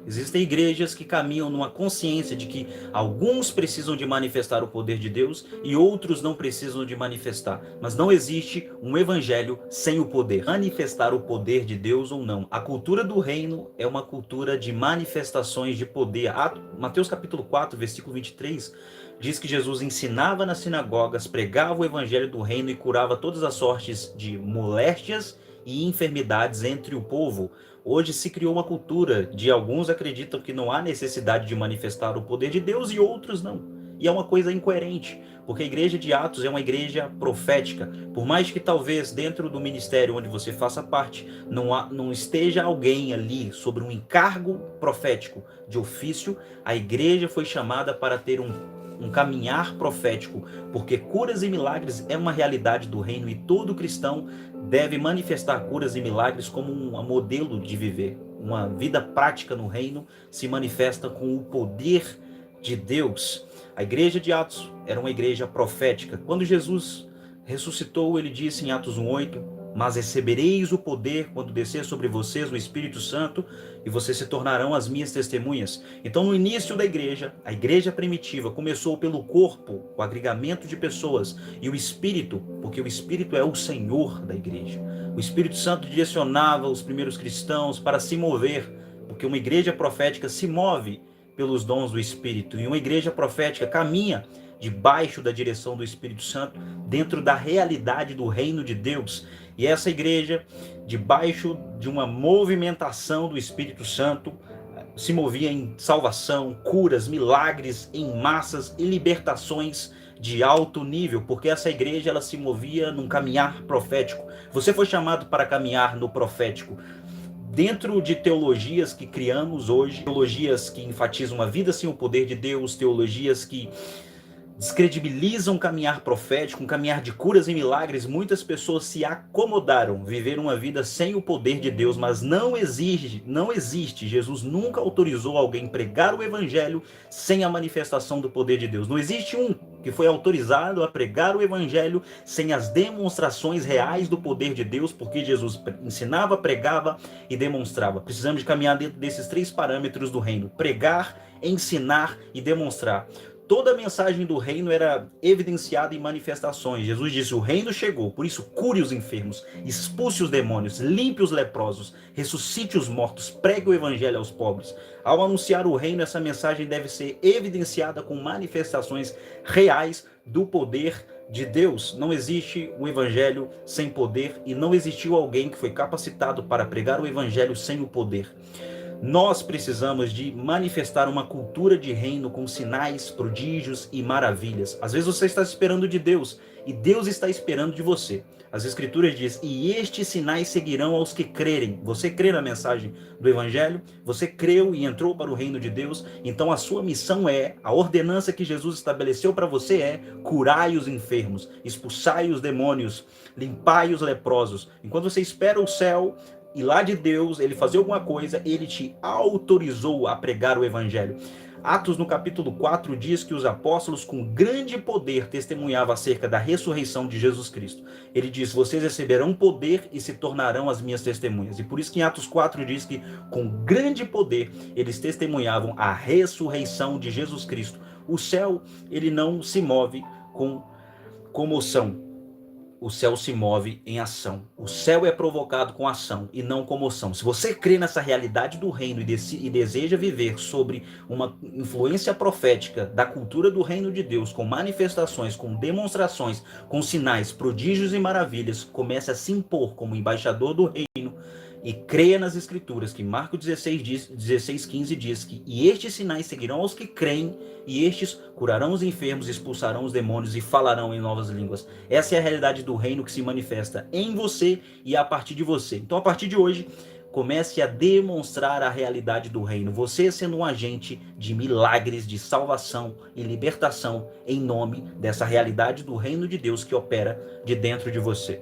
Existem igrejas que caminham numa consciência de que alguns precisam de manifestar o poder de Deus e outros não precisam de manifestar. Mas não existe um evangelho sem o poder. Manifestar o poder de Deus ou não. A cultura do reino é uma cultura de manifestações de poder. Mateus capítulo 4, versículo 23, diz que Jesus ensinava nas sinagogas, pregava o evangelho do reino e curava todas as sortes de moléstias e enfermidades entre o povo. Hoje se criou uma cultura de alguns acreditam que não há necessidade de manifestar o poder de Deus e outros não. E é uma coisa incoerente, porque a igreja de Atos é uma igreja profética. Por mais que talvez dentro do ministério onde você faça parte, não esteja alguém ali sobre um encargo profético de ofício, a igreja foi chamada para ter um caminhar profético, porque curas e milagres é uma realidade do reino e todo cristão deve manifestar curas e milagres como um modelo de viver. Uma vida prática no reino se manifesta com o poder de Deus. A igreja de Atos era uma igreja profética. Quando Jesus ressuscitou, ele disse em Atos 1:8: mas recebereis o poder quando descer sobre vocês o Espírito Santo e vocês se tornarão as minhas testemunhas. Então, no início da igreja, a igreja primitiva começou pelo corpo, o agregamento de pessoas, e o Espírito, porque o Espírito é o Senhor da igreja. O Espírito Santo direcionava os primeiros cristãos para se mover, porque uma igreja profética se move pelos dons do Espírito, e uma igreja profética caminha debaixo da direção do Espírito Santo, dentro da realidade do reino de Deus. E essa igreja, debaixo de uma movimentação do Espírito Santo, se movia em salvação, curas, milagres em massas e libertações de alto nível, porque essa igreja ela se movia num caminhar profético. Você foi chamado para caminhar no profético. Dentro de teologias que criamos hoje, teologias que enfatizam uma vida sem o poder de Deus, teologias que descredibilizam um caminhar profético, um caminhar de curas e milagres, muitas pessoas se acomodaram viver uma vida sem o poder de Deus, mas não existe. Jesus nunca autorizou alguém pregar o evangelho sem a manifestação do poder de Deus. Não existe um que foi autorizado a pregar o evangelho sem as demonstrações reais do poder de Deus, porque Jesus ensinava, pregava e demonstrava. Precisamos de caminhar dentro desses 3 parâmetros do reino: pregar, ensinar e demonstrar. Toda a mensagem do reino era evidenciada em manifestações. Jesus disse: o reino chegou, por isso cure os enfermos, expulse os demônios, limpe os leprosos, ressuscite os mortos, pregue o evangelho aos pobres. Ao anunciar o reino, essa mensagem deve ser evidenciada com manifestações reais do poder de Deus. Não existe um evangelho sem poder e não existiu alguém que foi capacitado para pregar o evangelho sem o poder. Nós precisamos de manifestar uma cultura de reino com sinais, prodígios e maravilhas. Às vezes você está esperando de Deus e Deus está esperando de você. As Escrituras dizem: e estes sinais seguirão aos que crerem. Você crê na mensagem do Evangelho? Você creu e entrou para o reino de Deus? Então a sua missão a ordenança que Jesus estabeleceu para você é: curai os enfermos, expulsai os demônios, limpai os leprosos. Enquanto você espera o céu e lá de Deus ele fazer alguma coisa, ele te autorizou a pregar o evangelho. Atos no capítulo 4 diz que os apóstolos com grande poder testemunhavam acerca da ressurreição de Jesus Cristo. Ele diz: vocês receberão poder e se tornarão as minhas testemunhas. E por isso que em Atos 4 diz que com grande poder eles testemunhavam a ressurreição de Jesus Cristo. O céu, ele não se move com comoção. O céu se move em ação. O céu é provocado com ação e não comoção. Se você crê nessa realidade do reino e deseja viver sobre uma influência profética da cultura do reino de Deus, com manifestações, com demonstrações, com sinais, prodígios e maravilhas, comece a se impor como embaixador do reino e creia nas Escrituras, que Marcos 16:15 diz que e estes sinais seguirão aos que creem, e estes curarão os enfermos, expulsarão os demônios e falarão em novas línguas. Essa é a realidade do reino que se manifesta em você e a partir de você. Então, a partir de hoje, comece a demonstrar a realidade do reino, você sendo um agente de milagres, de salvação e libertação em nome dessa realidade do reino de Deus que opera de dentro de você.